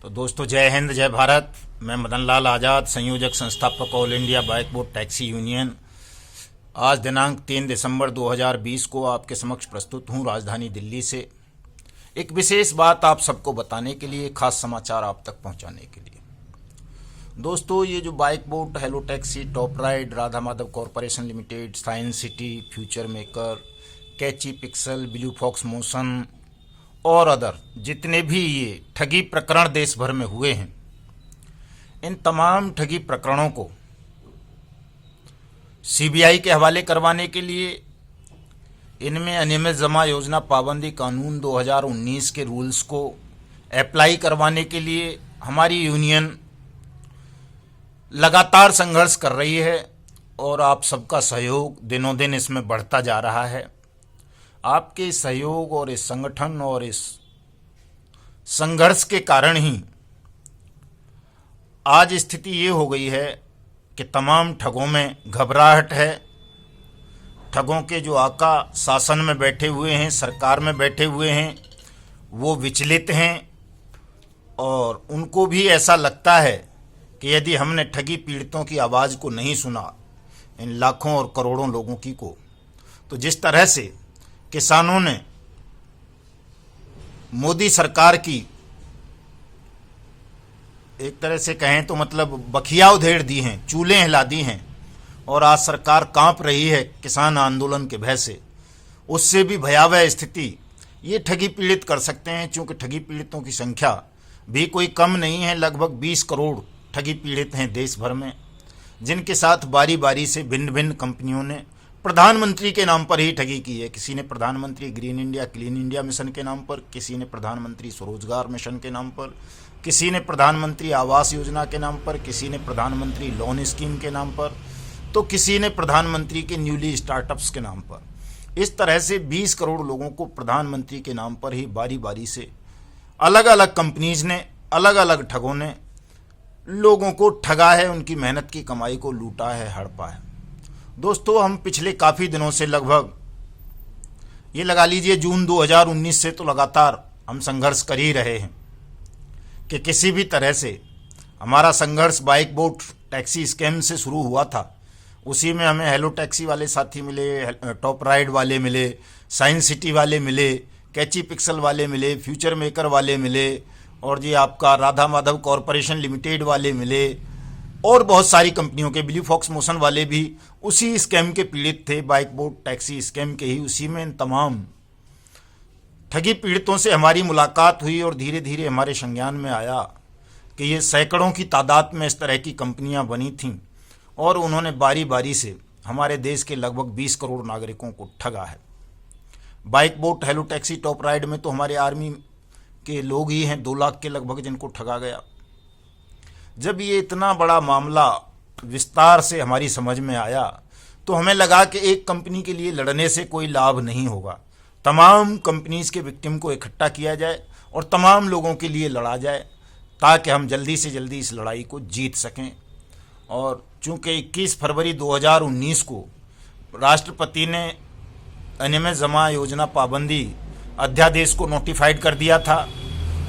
तो दोस्तों, जय हिंद जय भारत। मैं मदन लाल आज़ाद, संयोजक संस्थापक all India bike board taxi union. आज दिनांक 3 दिसंबर 2020 को आपके समक्ष प्रस्तुत हूँ राजधानी दिल्ली से एक विशेष बात आप सबको बताने के लिए, खास समाचार आप तक पहुँचाने के लिए। दोस्तों, ये जो bike board, hello taxi, top ride, Radha Madhav corporation limited, science city, future maker, catchy pixel, blue fox motion और अदर जितने भी ये ठगी प्रकरण देश भर में हुए हैं, इन तमाम ठगी प्रकरणों को सीबीआई के हवाले करवाने के लिए, इनमें अनियमित जमा योजना पाबंदी कानून 2019 के रूल्स को अप्लाई करवाने के लिए हमारी यूनियन लगातार संघर्ष कर रही है और आप सबका सहयोग दिनों दिन इसमें बढ़ता जा रहा है। आपके सहयोग और इस संगठन और इस संघर्ष के कारण ही आज स्थिति ये हो गई है कि तमाम ठगों में घबराहट है। ठगों के जो आका शासन में बैठे हुए हैं, सरकार में बैठे हुए हैं, वो विचलित हैं और उनको भी ऐसा लगता है कि यदि हमने ठगी पीड़ितों की आवाज़ को नहीं सुना, इन लाखों और करोड़ों लोगों की को, तो जिस तरह से किसानों ने मोदी सरकार की एक तरह से कहें तो मतलब बखिया उधेड़ दी हैं, चूल्हे हिला दी हैं और आज सरकार कांप रही है किसान आंदोलन के भय से, उससे भी भयावह स्थिति ये ठगी पीड़ित कर सकते हैं। चूँकि ठगी पीड़ितों की संख्या भी कोई कम नहीं है, लगभग 20 करोड़ ठगी पीड़ित हैं देश भर में, जिनके साथ बारी बारी से भिन्न भिन्न कंपनियों ने प्रधानमंत्री के नाम पर ही ठगी की है। किसी ने प्रधानमंत्री green India clean India mission के नाम पर, किसी ने प्रधानमंत्री स्वरोजगार मिशन के नाम पर, किसी ने प्रधानमंत्री आवास योजना के नाम पर, किसी ने प्रधानमंत्री लोन स्कीम के नाम पर, तो किसी ने प्रधानमंत्री के न्यूली स्टार्टअप्स के नाम पर। इस तरह से 20 करोड़ लोगों को प्रधानमंत्री के नाम पर ही बारी बारी से अलग अलग कंपनीज ने, अलग अलग ठगों ने लोगों को ठगा है, उनकी मेहनत की कमाई को लूटा है, हड़पा है। दोस्तों, हम पिछले काफ़ी दिनों से, लगभग ये लगा लीजिए जून 2019 से तो लगातार हम संघर्ष कर ही रहे हैं कि किसी भी तरह से हमारा संघर्ष बाइक बोट टैक्सी स्कैम से शुरू हुआ था। उसी में हमें हेलो टैक्सी वाले साथी मिले, टॉप राइड वाले मिले, साइंस सिटी वाले मिले, कैची पिक्सल वाले मिले, फ्यूचर मेकर वाले मिले और जी आपका राधा माधव कॉरपोरेशन लिमिटेड वाले मिले और बहुत सारी कंपनियों के, ब्लू फॉक्स मोशन वाले भी उसी स्कैम के पीड़ित थे, बाइक बोट टैक्सी स्कैम के ही। उसी में इन तमाम ठगी पीड़ितों से हमारी मुलाकात हुई और धीरे धीरे हमारे संज्ञान में आया कि ये सैकड़ों की तादाद में इस तरह की कंपनियां बनी थीं और उन्होंने बारी बारी से हमारे देश के लगभग 20 करोड़ नागरिकों को ठगा है। Bike boat, hello taxi, top ride में तो हमारे आर्मी के लोग ही हैं 2 लाख के लगभग जिनको ठगा गया। जब ये इतना बड़ा मामला विस्तार से हमारी समझ में आया तो हमें लगा कि एक कंपनी के लिए लड़ने से कोई लाभ नहीं होगा, तमाम कंपनीज के विक्टिम को इकट्ठा किया जाए और तमाम लोगों के लिए लड़ा जाए ताकि हम जल्दी से जल्दी इस लड़ाई को जीत सकें। और चूँकि 21 फरवरी 2019 को राष्ट्रपति ने अनियमित जमा योजना पाबंदी अध्यादेश को नोटिफाइड कर दिया था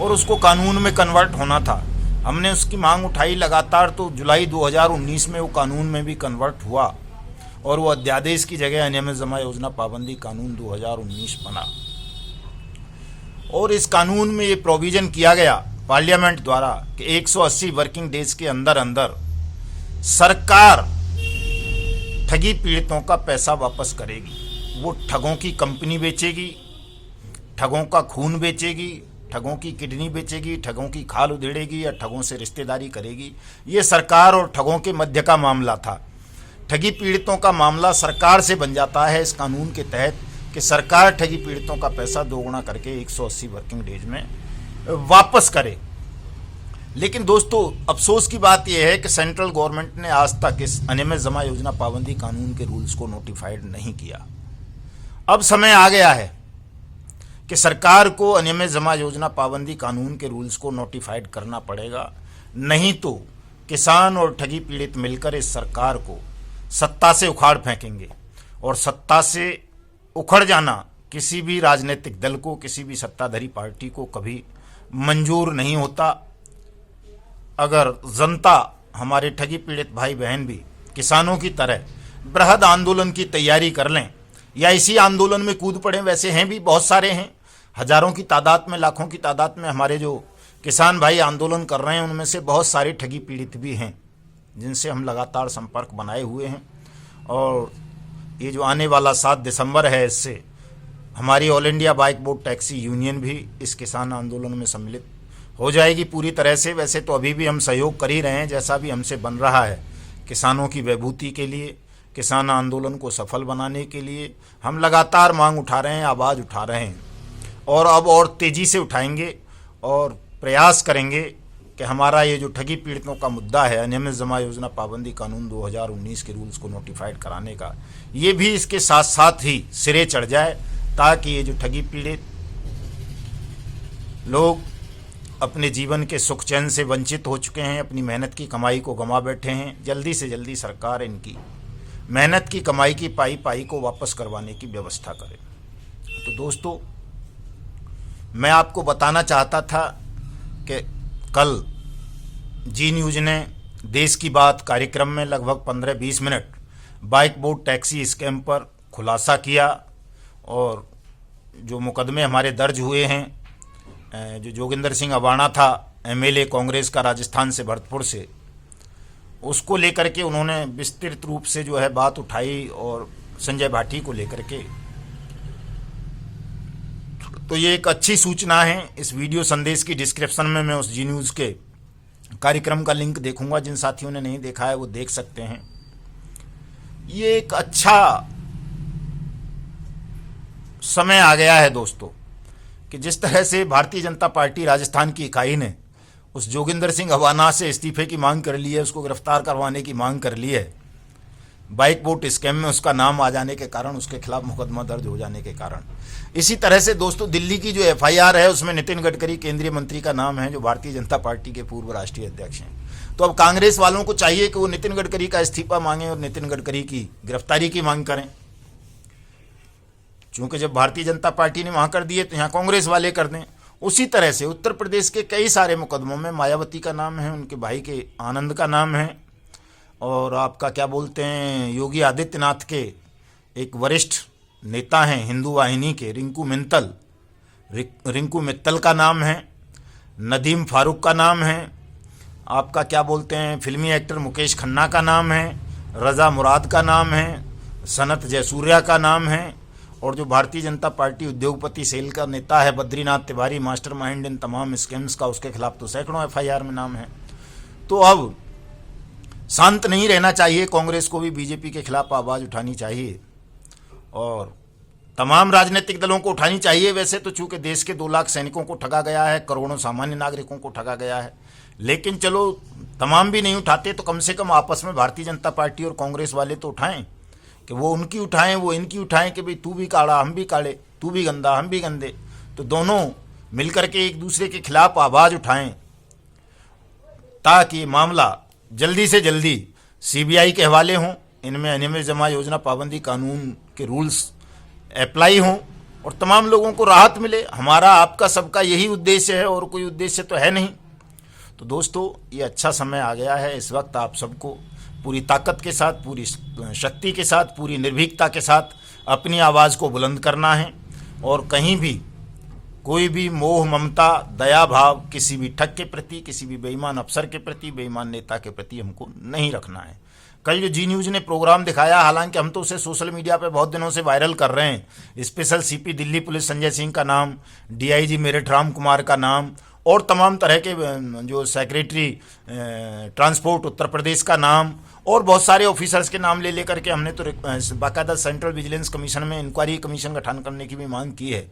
और उसको कानून में कन्वर्ट होना था। हमने उसकी मांग उठाई लगातार, तो जुलाई 2019 में वो कानून में भी कन्वर्ट हुआ और वो अध्यादेश की जगह अनियमित जमा योजना पाबंदी कानून 2019 बना। और इस कानून में ये प्रोविज़न किया गया पार्लियामेंट द्वारा कि 180 वर्किंग डेज के अंदर अंदर सरकार ठगी पीड़ितों का पैसा वापस करेगी। वो ठगों की कंपनी बेचेगी, ठगों का खून बेचेगी, ठगों की किडनी बेचेगी, ठगों की खाल उधेड़ेगी या ठगों से रिश्तेदारी करेगी। ये सरकार और ठगों के मध्य का मामला था। ठगी पीड़ितों का मामला सरकार से बन जाता है इस कानून के तहत कि सरकार ठगी पीड़ितों का पैसा दोगुना करके 180 वर्किंग डेज में वापस करे। लेकिन दोस्तों, अफसोस की बात यह है कि सेंट्रल गवर्नमेंट ने आज तक इस अनियमित जमा योजना पाबंदी कानून के रूल्स को नोटिफाइड नहीं किया। अब समय आ गया है कि सरकार को अनियमित जमा योजना पाबंदी कानून के रूल्स को नोटिफाइड करना पड़ेगा, नहीं तो किसान और ठगी पीड़ित मिलकर इस सरकार को सत्ता से उखाड़ फेंकेंगे। और सत्ता से उखड़ जाना किसी भी राजनीतिक दल को, किसी भी सत्ताधारी पार्टी को कभी मंजूर नहीं होता। अगर जनता, हमारे ठगी पीड़ित भाई बहन भी किसानों की तरह बृहद आंदोलन की तैयारी कर लें या इसी आंदोलन में कूद पड़े, वैसे हैं भी बहुत सारे हैं, हजारों की तादाद में, लाखों की तादाद में हमारे जो किसान भाई आंदोलन कर रहे हैं, उनमें से बहुत सारे ठगी पीड़ित भी हैं जिनसे हम लगातार संपर्क बनाए हुए हैं। और ये जो आने वाला 7 दिसंबर है, इससे हमारी all India bike board taxi union भी इस किसान आंदोलन में सम्मिलित हो जाएगी पूरी तरह से। वैसे तो अभी भी हम सहयोग कर ही रहे हैं, जैसा भी हमसे बन रहा है किसानों की बहबूदी के लिए, किसान आंदोलन को सफल बनाने के लिए हम लगातार मांग उठा रहे हैं, आवाज़ उठा रहे हैं और अब और तेज़ी से उठाएंगे और प्रयास करेंगे कि हमारा ये जो ठगी पीड़ितों का मुद्दा है, अनियमित जमा योजना पाबंदी कानून 2019 के रूल्स को नोटिफाइड कराने का, ये भी इसके साथ साथ ही सिरे चढ़ जाए, ताकि ये जो ठगी पीड़ित लोग अपने जीवन के सुख चैन से वंचित हो चुके हैं, अपनी मेहनत की कमाई को गंवा बैठे हैं, जल्दी से जल्दी सरकार इनकी मेहनत की कमाई की पाई को वापस करवाने की व्यवस्था करे। तो दोस्तों, मैं आपको बताना चाहता था कि कल जी न्यूज़ ने देश की बात कार्यक्रम में लगभग 15-20 minute bike board taxi scam पर खुलासा किया और जो मुकदमे हमारे दर्ज हुए हैं, जो जोगिंदर सिंह अवाना था एमएलए कांग्रेस का राजस्थान से भरतपुर से, उसको लेकर के उन्होंने विस्तृत रूप से जो है बात उठाई और संजय भाटी को लेकर के। तो ये एक अच्छी सूचना है। इस वीडियो संदेश की डिस्क्रिप्शन में मैं उस जी न्यूज़ के कार्यक्रम का लिंक देखूंगा, जिन साथियों ने नहीं देखा है वो देख सकते हैं। ये एक अच्छा समय आ गया है दोस्तों कि जिस तरह से भारतीय जनता पार्टी राजस्थान की इकाई ने उस जोगिंदर सिंह अवाना से इस्तीफे की मांग कर ली है, उसको गिरफ्तार करवाने की मांग कर ली है, बाइक बोट स्कैम में उसका नाम आ जाने के कारण, उसके खिलाफ मुकदमा दर्ज हो जाने के कारण। इसी तरह से दोस्तों, दिल्ली की जो एफआईआर है उसमें नितिन गडकरी केंद्रीय मंत्री का नाम है, जो भारतीय जनता पार्टी के पूर्व राष्ट्रीय अध्यक्ष हैं। तो अब कांग्रेस वालों को चाहिए कि वो नितिन गडकरी का इस्तीफा मांगें और नितिन गडकरी की गिरफ्तारी की मांग करें। चूंकि जब भारतीय जनता पार्टी ने वहां कर दिए तो यहाँ कांग्रेस वाले कर दें। उसी तरह से उत्तर प्रदेश के कई सारे मुकदमों में मायावती का नाम है, उनके भाई के आनंद का नाम है, और आपका क्या बोलते हैं, योगी आदित्यनाथ के एक वरिष्ठ नेता हैं हिंदू वाहिनी के, रिंकू मित्तल का नाम है, नदीम फारूक का नाम है, आपका क्या बोलते हैं, फिल्मी एक्टर मुकेश खन्ना का नाम है, रजा मुराद का नाम है, सनत जयसूर्या का नाम है, और जो भारतीय जनता पार्टी उद्योगपति सेल का नेता है बद्रीनाथ तिवारी, मास्टरमाइंड इन तमाम स्कैम्स का, उसके खिलाफ तो सैकड़ों एफआईआर में नाम है। तो अब शांत नहीं रहना चाहिए, कांग्रेस को भी बीजेपी के खिलाफ आवाज़ उठानी चाहिए और तमाम राजनीतिक दलों को उठानी चाहिए। वैसे तो चूंकि देश के 2 लाख सैनिकों को ठगा गया है, करोड़ों सामान्य नागरिकों को ठगा गया है, लेकिन चलो तमाम भी नहीं उठाते तो कम से कम आपस में भारतीय जनता पार्टी और कांग्रेस वाले तो उठाएं, कि वो उनकी उठाएं, वो इनकी उठाएं कि भाई तू भी काला हम भी काले, तू भी गंदा हम भी गंदे। तो दोनों मिलकर के एक दूसरे के खिलाफ आवाज़ उठाएं ताकि मामला जल्दी से जल्दी सीबीआई के हवाले हों, इनमें अनियमित जमा योजना पाबंदी कानून के रूल्स अप्लाई हों और तमाम लोगों को राहत मिले। हमारा आपका सबका यही उद्देश्य है और कोई उद्देश्य तो है नहीं। तो दोस्तों, ये अच्छा समय आ गया है। इस वक्त आप सबको पूरी ताकत के साथ, पूरी शक्ति के साथ, पूरी निर्भीकता के साथ अपनी आवाज़ को बुलंद करना है और कहीं भी कोई भी मोह ममता दया भाव किसी भी ठग के प्रति, किसी भी बेईमान अफसर के प्रति, बेईमान नेता के प्रति हमको नहीं रखना है। कल जो जी न्यूज़ ने प्रोग्राम दिखाया, हालांकि हम तो उसे सोशल मीडिया पे बहुत दिनों से वायरल कर रहे हैं, special CP Delhi police Sanjay Singh का नाम, डीआईजी मेरठ राम कुमार का नाम और तमाम तरह के जो सेक्रेटरी ट्रांसपोर्ट उत्तर प्रदेश का नाम और बहुत सारे ऑफिसर्स के नाम ले लेकर के हमने तो बाकायदा सेंट्रल विजिलेंस कमीशन में इंक्वायरी कमीशन गठन करने की भी मांग की है।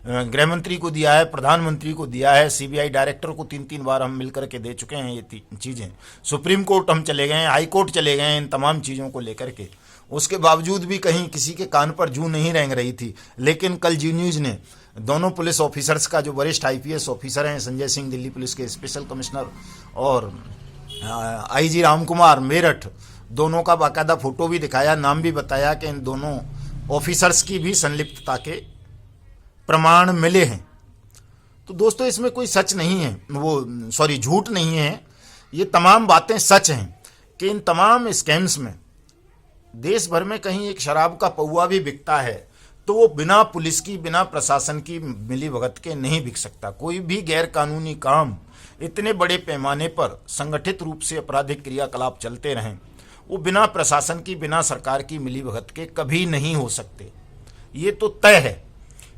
गृह मंत्री को दिया है, प्रधानमंत्री को दिया है, सीबीआई डायरेक्टर को 3-3 बार हम मिलकर के दे चुके हैं ये चीज़ें। सुप्रीम कोर्ट हम चले गए हैं, हाई कोर्ट चले गए हैं इन तमाम चीज़ों को लेकर के। उसके बावजूद भी कहीं किसी के कान पर जूं नहीं रेंग रही थी। लेकिन कल जी न्यूज़ ने दोनों पुलिस ऑफिसर्स का, जो वरिष्ठ आईपीएस ऑफिसर हैं संजय सिंह दिल्ली पुलिस के स्पेशल कमिश्नर और आईजी राम कुमार मेरठ, दोनों का बाकायदा फोटो भी दिखाया, नाम भी बताया कि इन दोनों ऑफिसर्स की भी संलिप्तता के प्रमाण मिले हैं। तो दोस्तों, इसमें कोई सच नहीं है, झूठ नहीं है ये तमाम बातें सच हैं कि इन तमाम स्कैम्स में देश भर में कहीं एक शराब का पौवा भी बिकता है तो वो बिना पुलिस की, बिना प्रशासन की मिलीभगत के नहीं बिक सकता। कोई भी गैर कानूनी काम इतने बड़े पैमाने पर संगठित रूप से आपराधिक क्रियाकलाप चलते रहें, वो बिना प्रशासन की, बिना सरकार की मिलीभगत के कभी नहीं हो सकते। ये तो तय है।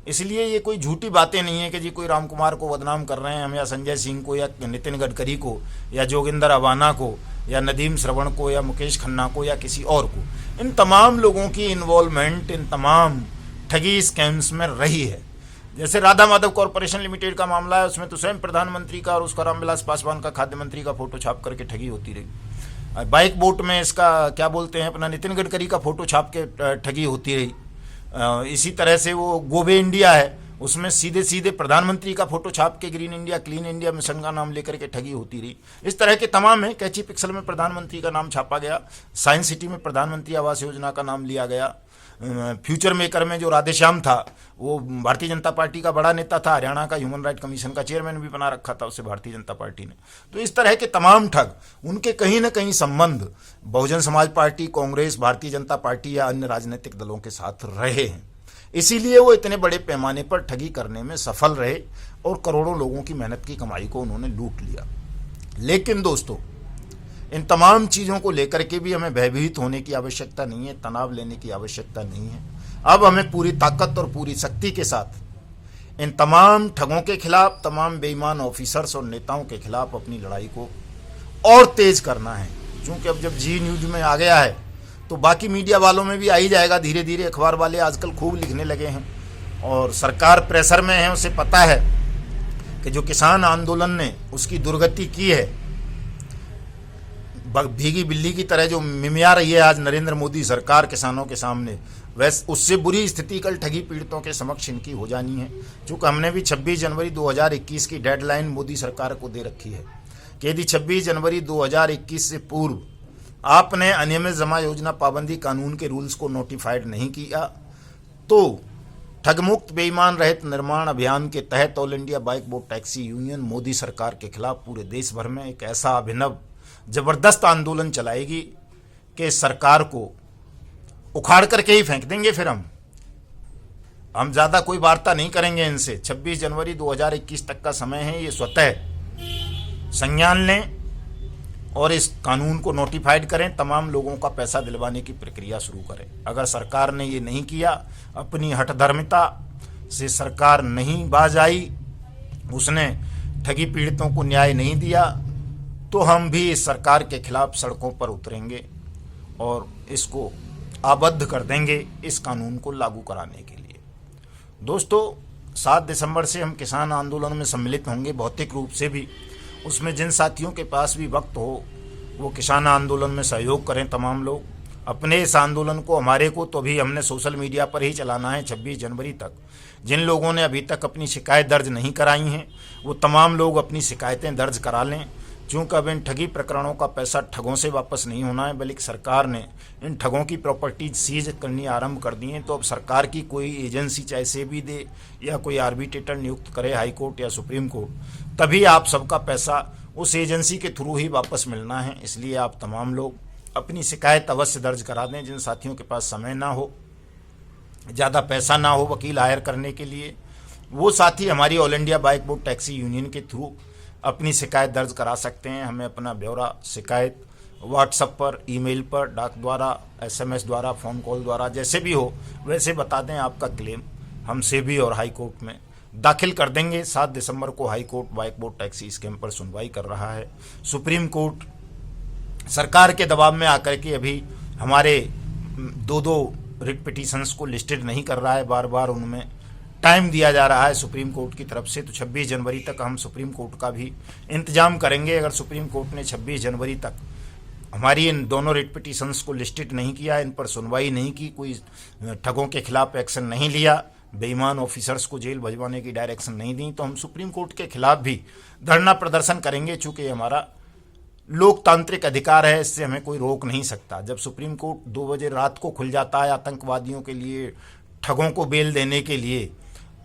इसलिए ये कोई झूठी बातें नहीं है कि जी कोई राम कुमार को बदनाम कर रहे हैं हम, या संजय सिंह को, या नितिन गडकरी को, या जोगिंदर अवाना को, या नदीम श्रवण को, या मुकेश खन्ना को, या किसी और को। इन तमाम लोगों की इन्वॉल्वमेंट इन तमाम ठगी स्कैम्स में रही है। जैसे राधा माधव कॉरपोरेशन लिमिटेड का मामला है, उसमें तो स्वयं प्रधानमंत्री का और उसका रामविलास पासवान का, खाद्य मंत्री का फोटो छाप करके ठगी होती रही। बाइक बोट में इसका क्या बोलते हैं, अपना नितिन गडकरी का फोटो छाप के ठगी होती रही। इसी तरह से वो गोबे इंडिया है, उसमें सीधे सीधे प्रधानमंत्री का फोटो छाप के green India, clean India mission का नाम लेकर के ठगी होती रही। इस तरह के तमाम है। कैची पिक्सल में प्रधानमंत्री का नाम छापा गया, साइंस सिटी में प्रधानमंत्री आवास योजना का नाम लिया गया, फ्यूचर मेकर में जो राधेश्याम था वो भारतीय जनता पार्टी का बड़ा नेता था, हरियाणा का ह्यूमन राइट कमीशन का चेयरमैन भी बना रखा था उसे भारतीय जनता पार्टी ने। तो इस तरह के तमाम ठग, उनके कहीं ना कहीं संबंध बहुजन समाज पार्टी, कांग्रेस, भारतीय जनता पार्टी या अन्य राजनीतिक दलों के साथ रहे हैं। इसीलिए वो इतने बड़े पैमाने पर ठगी करने में सफल रहे और करोड़ों लोगों की मेहनत की कमाई को उन्होंने लूट लिया। लेकिन दोस्तों, इन तमाम चीज़ों को लेकर के भी हमें भयभीत होने की आवश्यकता नहीं है, तनाव लेने की आवश्यकता नहीं है। अब हमें पूरी ताकत और पूरी शक्ति के साथ इन तमाम ठगों के खिलाफ, तमाम बेईमान ऑफिसर्स और नेताओं के खिलाफ अपनी लड़ाई को और तेज करना है। क्योंकि अब जब जी न्यूज में आ गया है तो बाकी मीडिया वालों में भी आ ही जाएगा धीरे धीरे। अखबार वाले आजकल खूब लिखने लगे हैं और सरकार प्रेशर में है, उसे पता है कि जो किसान आंदोलन ने उसकी दुर्गति की है, भीगी बिल्ली की तरह जो मिमिया रही है आज नरेंद्र मोदी सरकार किसानों के सामने, वैसे उससे बुरी स्थिति कल ठगी पीड़ितों के समक्ष इनकी हो जानी है। चूँकि हमने भी 26 जनवरी 2021 की डेडलाइन मोदी सरकार को दे रखी है कि यदि 26 जनवरी 2021 से पूर्व आपने अनियमित जमा योजना पाबंदी कानून के रूल्स को नोटिफाइड नहीं किया तो ठगमुक्त बेईमान रहित निर्माण अभियान के तहत all India bike boat taxi union Modi सरकार के खिलाफ पूरे देश भर में एक ऐसा अभिनव जबरदस्त आंदोलन चलाएगी कि सरकार को उखाड़ करके ही फेंक देंगे। फिर हम ज़्यादा कोई वार्ता नहीं करेंगे इनसे। 26 जनवरी 2021 तक का समय है, ये स्वतः संज्ञान लें और इस कानून को नोटिफाइड करें, तमाम लोगों का पैसा दिलवाने की प्रक्रिया शुरू करें। अगर सरकार ने ये नहीं किया, अपनी हठधर्मिता से सरकार नहीं बाज आई, उसने ठगी पीड़ितों को न्याय नहीं दिया, तो हम भी इस सरकार के खिलाफ सड़कों पर उतरेंगे और इसको आबद्ध कर देंगे इस कानून को लागू कराने के लिए। दोस्तों, 7 दिसंबर से हम किसान आंदोलन में सम्मिलित होंगे भौतिक रूप से भी। उसमें जिन साथियों के पास भी वक्त हो वो किसान आंदोलन में सहयोग करें। तमाम लोग अपने इस आंदोलन को, हमारे को तो अभी हमने सोशल मीडिया पर ही चलाना है 26 जनवरी तक। जिन लोगों ने अभी तक अपनी शिकायत दर्ज नहीं कराई हैं वो तमाम लोग अपनी शिकायतें दर्ज करा लें। चूँकि अब इन ठगी प्रकरणों का पैसा ठगों से वापस नहीं होना है, बल्कि सरकार ने इन ठगों की प्रॉपर्टीज सीज करनी आरंभ कर दी हैं। तो अब सरकार की कोई एजेंसी चाहे सेबी दे या कोई आर्बिट्रेटर नियुक्त करे हाई कोर्ट या सुप्रीम कोर्ट, तभी आप सबका पैसा उस एजेंसी के थ्रू ही वापस मिलना है। इसलिए आप तमाम लोग अपनी शिकायत अवश्य दर्ज करा दें। जिन साथियों के पास समय ना हो, ज़्यादा पैसा ना हो वकील हायर करने के लिए, वो साथी हमारी all India bike boat taxi union के थ्रू अपनी शिकायत दर्ज करा सकते हैं। हमें अपना ब्यौरा शिकायत व्हाट्सएप पर, ईमेल पर, डाक द्वारा, SMS द्वारा, फ़ोन कॉल द्वारा, जैसे भी हो वैसे बता दें। आपका क्लेम हम सेबी और हाई कोर्ट में दाखिल कर देंगे। 7 दिसंबर को high court bike boat taxi scam पर सुनवाई कर रहा है। सुप्रीम कोर्ट सरकार के दबाव में आकर के अभी हमारे 2 रिट पिटीशंस को लिस्टेड नहीं कर रहा है, बार बार उनमें टाइम दिया जा रहा है सुप्रीम कोर्ट की तरफ से। तो 26 जनवरी तक हम सुप्रीम कोर्ट का भी इंतजाम करेंगे। अगर सुप्रीम कोर्ट ने 26 जनवरी तक हमारी इन दोनों रिट पिटीशंस को लिस्टेड नहीं किया, इन पर सुनवाई नहीं की, कोई ठगों के खिलाफ एक्शन नहीं लिया, बेईमान ऑफिसर्स को जेल भिजवाने की डायरेक्शन नहीं दी, तो हम सुप्रीम कोर्ट के खिलाफ भी धरना प्रदर्शन करेंगे। चूँकि हमारा लोकतांत्रिक अधिकार है, इससे हमें कोई रोक नहीं सकता। जब सुप्रीम कोर्ट 2 बजे रात को खुल जाता है आतंकवादियों के लिए, ठगों को बेल देने के लिए,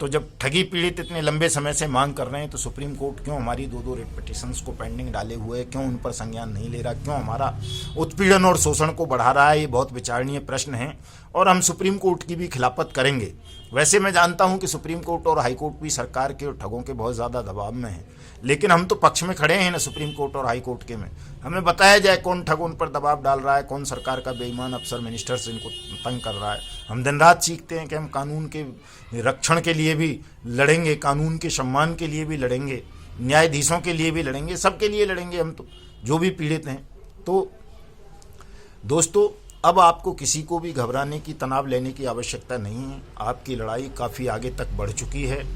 तो जब ठगी पीड़ित इतने लंबे समय से मांग कर रहे हैं तो सुप्रीम कोर्ट क्यों हमारी 2-2 रिट पिटिशंस को पेंडिंग डाले हुए है, क्यों उन पर संज्ञान नहीं ले रहा, क्यों हमारा उत्पीड़न और शोषण को बढ़ा रहा है? ये बहुत विचारणीय प्रश्न है और हम सुप्रीम कोर्ट की भी खिलाफत करेंगे। वैसे मैं जानता हूं कि सुप्रीम कोर्ट और हाई कोर्ट भी सरकार के और ठगों के बहुत ज़्यादा दबाव में है, लेकिन हम तो पक्ष में खड़े हैं ना सुप्रीम कोर्ट और हाई कोर्ट के में। हमें बताया जाए कौन ठग उन पर दबाव डाल रहा है, कौन सरकार का बेईमान अफसर मिनिस्टर्स इनको तंग कर रहा है। हम दिन रात सीखते हैं कि हम कानून के रक्षण के लिए भी लड़ेंगे, कानून के सम्मान के लिए भी लड़ेंगे, न्यायाधीशों के लिए भी लड़ेंगे, सबके लिए लड़ेंगे हम तो, जो भी पीड़ित हैं। तो दोस्तों, अब आपको किसी को भी घबराने की, तनाव लेने की आवश्यकता नहीं है। आपकी लड़ाई काफ़ी आगे तक बढ़ चुकी है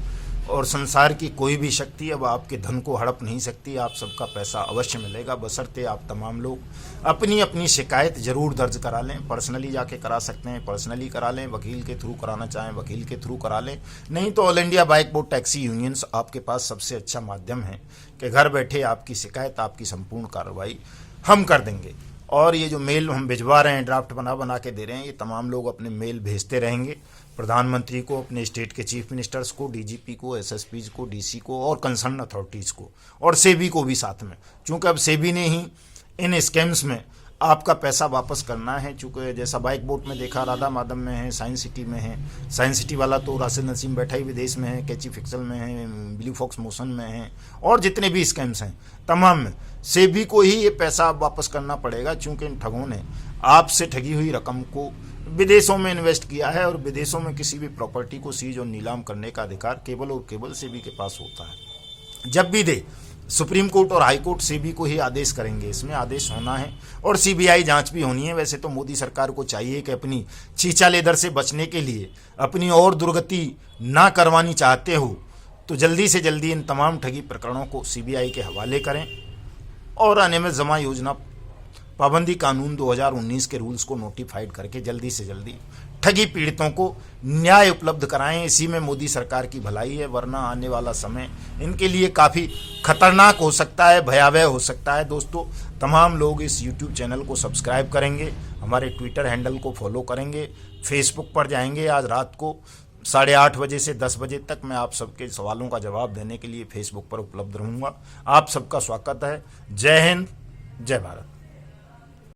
और संसार की कोई भी शक्ति अब आपके धन को हड़प नहीं सकती। आप सबका पैसा अवश्य मिलेगा, बशर्ते आप तमाम लोग अपनी अपनी शिकायत जरूर दर्ज करा लें। पर्सनली जाके करा सकते हैं, पर्सनली करा लें, वकील के थ्रू कराना चाहें वकील के थ्रू करा लें, नहीं तो all India bike board taxi unions आपके पास सबसे अच्छा माध्यम है कि घर बैठे आपकी शिकायत, आपकी संपूर्ण कार्रवाई हम कर देंगे। और ये जो मेल हम भिजवा रहे हैं, ड्राफ्ट बना के दे रहे हैं, ये तमाम लोग अपने मेल भेजते रहेंगे प्रधानमंत्री को, अपने स्टेट के चीफ मिनिस्टर्स को, डीजीपी को, एसएसपीज को, डीसी को और कंसर्न अथॉरिटीज़ को, और सेबी को भी साथ में, क्योंकि अब सेबी ने ही इन स्कैम्स में आपका पैसा वापस करना है। चूँकि जैसा बाइक बोट में देखा, राधा माधव में है, साइंस सिटी में है, साइंस सिटी वाला तो राशिद नसीम बैठा ही विदेश में है, कैची फिक्सल में है, ब्लू फॉक्स मोशन में है, और जितने भी स्कैम्स हैं तमाम में सेबी को ही ये पैसा वापस करना पड़ेगा, क्योंकि इन ठगों ने आपसे ठगी हुई रकम को विदेशों में इन्वेस्ट किया है और विदेशों में किसी भी प्रॉपर्टी को सीज और नीलाम करने का अधिकार केवल और केवल सेबी के पास होता है। जब भी दे सुप्रीम कोर्ट और हाई कोर्ट सेबी को ही आदेश करेंगे, इसमें आदेश होना है और सीबीआई जांच भी होनी है। वैसे तो मोदी सरकार को चाहिए कि अपनी चीचा लेदर से बचने के लिए, अपनी और दुर्गति ना करवानी चाहते हो तो जल्दी से जल्दी इन तमाम ठगी प्रकरणों को सीबीआई के हवाले करें और अनियमित जमा योजना पाबंदी कानून 2019 के रूल्स को नोटिफाइड करके जल्दी से जल्दी ठगी पीड़ितों को न्याय उपलब्ध कराएं। इसी में मोदी सरकार की भलाई है, वरना आने वाला समय इनके लिए काफ़ी खतरनाक हो सकता है, भयावह हो सकता है। दोस्तों, तमाम लोग इस YouTube चैनल को सब्सक्राइब करेंगे, हमारे ट्विटर हैंडल को फॉलो करेंगे, फेसबुक पर जाएंगे। आज रात को 8:30 बजे से 10 बजे तक मैं आप सबके सवालों का जवाब देने के लिए फेसबुक पर उपलब्ध रहूँगा। आप सबका स्वागत है। जय हिंद, जय भारत।